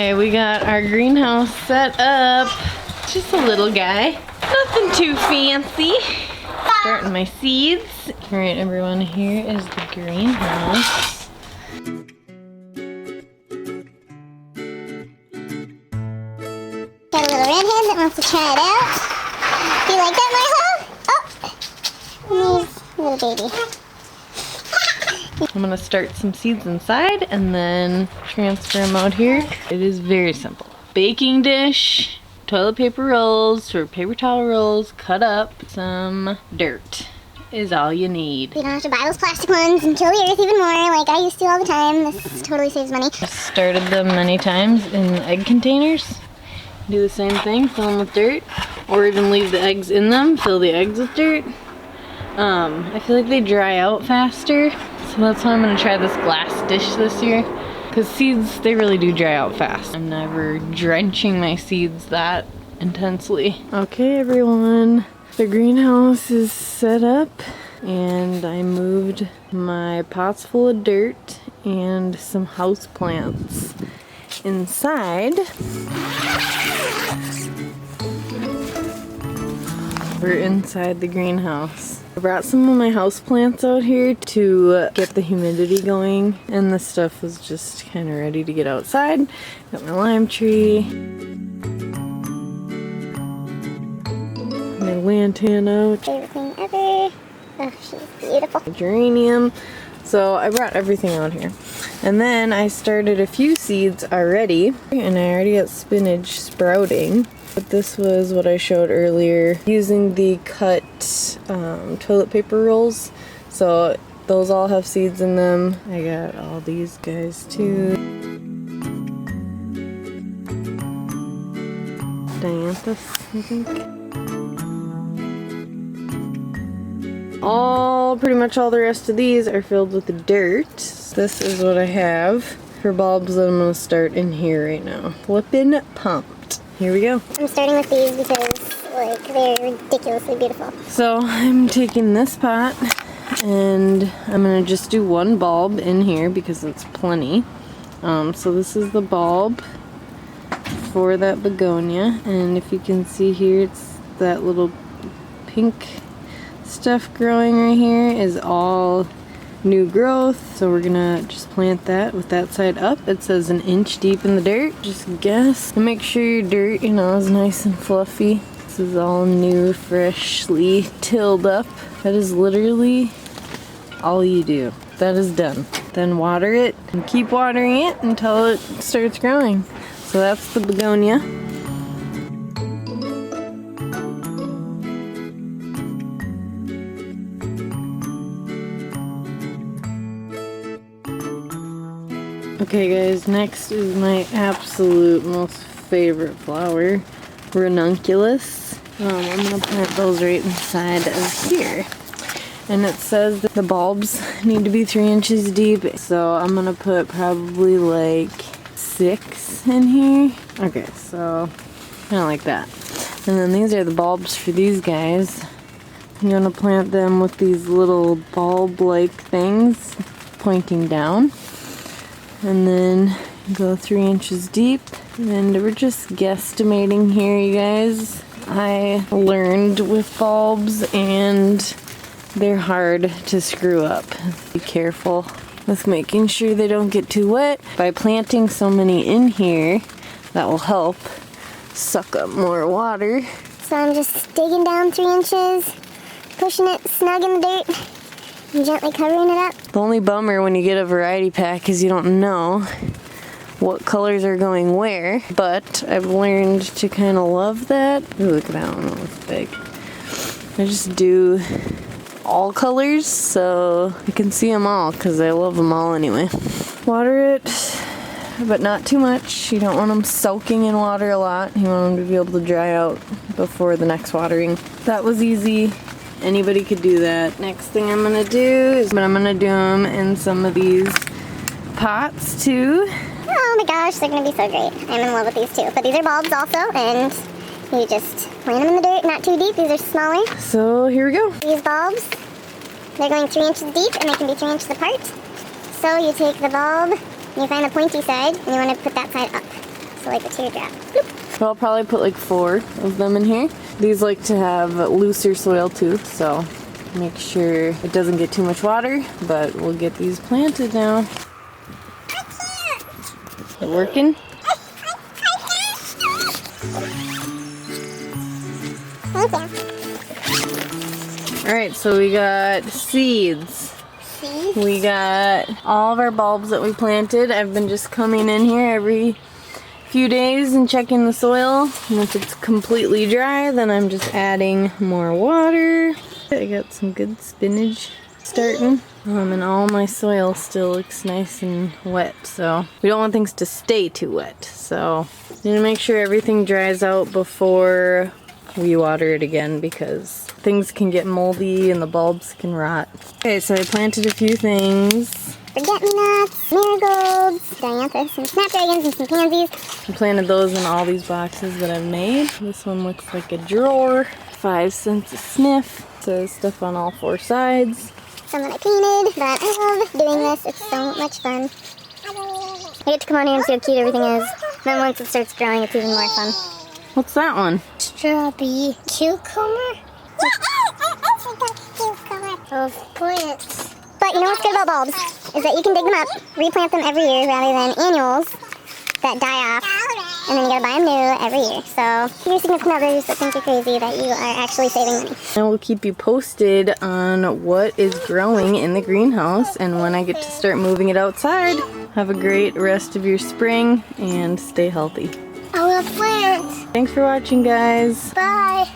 Okay, we got our greenhouse set up. Just a little guy. Nothing too fancy. Starting my seeds. Alright everyone, here is the greenhouse. Got a little redhead that wants to try it out. Do you like that, Milo? Oh, nice little baby. I'm gonna start some seeds inside and then transfer them out here. It is very simple. Baking dish, toilet paper rolls or paper towel rolls, cut up, some dirt is all you need. You don't have to buy those plastic ones and kill the earth even more like I used to all the time. This totally saves money. I've started them many times in egg containers. Do the same thing, fill them with dirt, or even leave the eggs in them, fill the eggs with dirt. I feel like they dry out faster, so that's why I'm gonna try this glass dish this year. Because seeds, they really do dry out fast. I'm never drenching my seeds that intensely. Okay everyone, the greenhouse is set up and I moved my pots full of dirt and some house plants inside. We're inside the greenhouse. I brought some of my houseplants out here to get the humidity going, and this stuff was just kind of ready to get outside. Got my lime tree, my lantana, Favorite thing ever. Oh, she's beautiful. geranium. So I brought everything out here. And then I started a few seeds already, and I already got spinach sprouting. But this was what I showed earlier, using the cut toilet paper rolls. So those all have seeds in them. I got all these guys too. Dianthus, I think. Pretty much all the rest of these are filled with dirt. This is what I have for bulbs that I'm gonna start in here right now. Flippin' pumped. Here we go. I'm starting with these because, like, they're ridiculously beautiful. So I'm taking this pot and I'm gonna just do one bulb in here because it's plenty. So this is the bulb for that begonia, and if you can see here, it's that little pink stuff growing right here is all new growth. So we're gonna just plant that with that side up. It says 1 inch deep in the dirt. Just guess and make sure your dirt, you know, is nice and fluffy. This is all new, freshly tilled up. That is literally all you do. That is done. Then water it and keep watering it until it starts growing. So that's the begonia. Okay guys, next is my absolute most favorite flower, ranunculus. I'm gonna plant those right inside of here. And it says that the bulbs need to be 3 inches deep, so I'm gonna put probably like 6 in here. Okay, so kind of like that. And then these are the bulbs for these guys. I'm gonna plant them with these little bulb-like things pointing down. And then go 3 inches deep. And we're just guesstimating here, you guys. I learned with bulbs and they're hard to screw up. Be careful with making sure they don't get too wet. By planting so many in here, that will help suck up more water. So I'm just digging down 3 inches, pushing it snug in the dirt, and gently covering it up. The only bummer when you get a variety pack is you don't know what colors are going where, but I've learned to kind of love that. Ooh, look at that one, that looks big. I just do all colors so I can see them all because I love them all anyway. Water it, but not too much. You don't want them soaking in water a lot. You want them to be able to dry out before the next watering. That was easy. Anybody could do that. Next thing I'm gonna do is, but I'm gonna do them in some of these pots too. Oh my gosh, they're gonna be so great. I'm in love with these too. But these are bulbs also, and you just plant them in the dirt, not too deep. These are smaller. So here we go. These bulbs, they're going 3 inches deep, and they can be 3 inches apart. So you take the bulb, and you find the pointy side, and you want to put that side up. So like the teardrop. So I'll probably put like 4 of them in here. These like to have looser soil too, so make sure it doesn't get too much water, but we'll get these planted now. It working? Alright, so we got seeds. We got all of our bulbs that we planted. I've been just coming in here every few days and checking the soil. And if it's completely dry, then I'm just adding more water. I got some good spinach starting. And all my soil still looks nice and wet, so we don't want things to stay too wet. So need to make sure everything dries out before we water it again, because things can get moldy and the bulbs can rot. Okay, so I planted a few things. Forget-me-nots, marigolds, dianthus, and snapdragons, and some pansies. I planted those in all these boxes that I've made. This one looks like a drawer. 5 cents a sniff. Says stuff on all 4 sides. Some that I painted, but I love doing this. It's so much fun. I get to come on here and see how cute everything is. Then once it starts growing, it's even more fun. What's that one? Strawberry cucumber? Of plants. But you know what's good about bulbs is that you can dig them up, replant them every year rather than annuals that die off, and then you gotta buy them new every year. So your significant others that think you're crazy that you are actually saving money. And we'll keep you posted on what is growing in the greenhouse and when I get to start moving it outside. Have a great rest of your spring and stay healthy. I love plants. Thanks for watching, guys. Bye.